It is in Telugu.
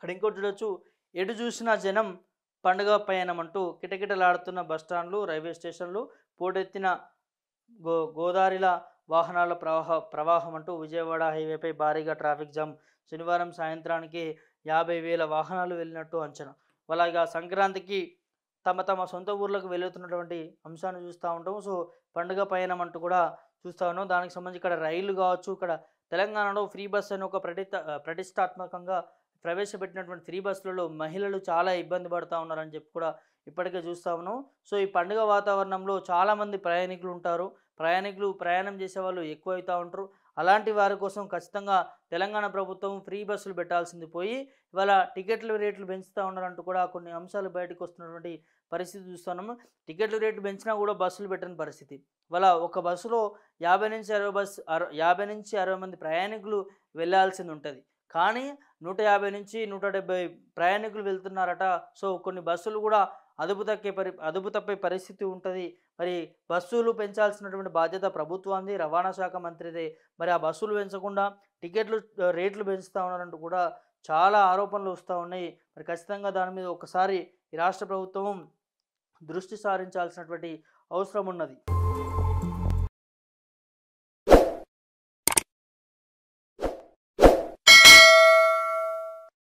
ఇక్కడ ఇంకోటి చూడొచ్చు, ఎటు చూసినా జనం పండుగ పయనం అంటూ కిటకిటలాడుతున్న బస్టాండ్లు, రైల్వే స్టేషన్లు, పోటెత్తిన గోదారిల వాహనాల ప్రవాహం అంటూ విజయవాడ హైవేపై భారీగా ట్రాఫిక్ జామ్. శనివారం సాయంత్రానికి 50,000 వాహనాలు వెళ్ళినట్టు అంచనా. అలాగా సంక్రాంతికి తమ తమ సొంత ఊర్లకు వెళుతున్నటువంటి అంశాన్ని చూస్తూ ఉంటాము. సో, పండుగ పయనం అంటూ కూడా చూస్తా ఉన్నాం. దానికి సంబంధించి ఇక్కడ రైళ్లు కావచ్చు, ఇక్కడ తెలంగాణలో ఫ్రీ బస్ అని ఒక ప్రతిష్టాత్మకంగా ప్రవేశపెట్టినటువంటి ఫ్రీ బస్సులలో మహిళలు చాలా ఇబ్బంది పడతా ఉన్నారని చెప్పి కూడా ఇప్పటికే చూస్తా ఉన్నాం. సో, ఈ పండుగ వాతావరణంలో చాలామంది ప్రయాణికులు ఉంటారు. ప్రయాణం చేసేవాళ్ళు ఎక్కువైతా ఉంటారు. అలాంటి వారి కోసం ఖచ్చితంగా తెలంగాణ ప్రభుత్వం ఫ్రీ బస్సులు పెట్టాల్సింది పోయి ఇవాళ టికెట్ల రేట్లు పెంచుతా ఉన్నారంటూ కూడా కొన్ని అంశాలు బయటకు వస్తున్నటువంటి పరిస్థితి చూస్తున్నాము. టికెట్ల రేట్లు పెంచినా కూడా బస్సులు పెట్టని పరిస్థితి. ఇవాళ ఒక బస్సులో 50 నుంచి 60 మంది ప్రయాణికులు వెళ్ళాల్సింది ఉంటుంది. కానీ 150 నుంచి 170 ప్రయాణికులు వెళ్తున్నారట. సో, కొన్ని బస్సులు కూడా అదుపు తప్పే పరిస్థితి ఉంటది. మరి బస్సులు పెంచాల్సినటువంటి బాధ్యత ప్రభుత్వానిది, రవాణా శాఖ మంత్రిదే. మరి ఆ బస్సులు పెంచకుండా రేట్లు పెంచుతా ఉన్నారంటూ కూడా చాలా ఆరోపణలు వస్తూ ఉన్నాయి. మరి ఖచ్చితంగా దాని మీద ఒకసారి ఈ రాష్ట్ర ప్రభుత్వం దృష్టి సారించాల్సినటువంటి అవసరం ఉన్నది.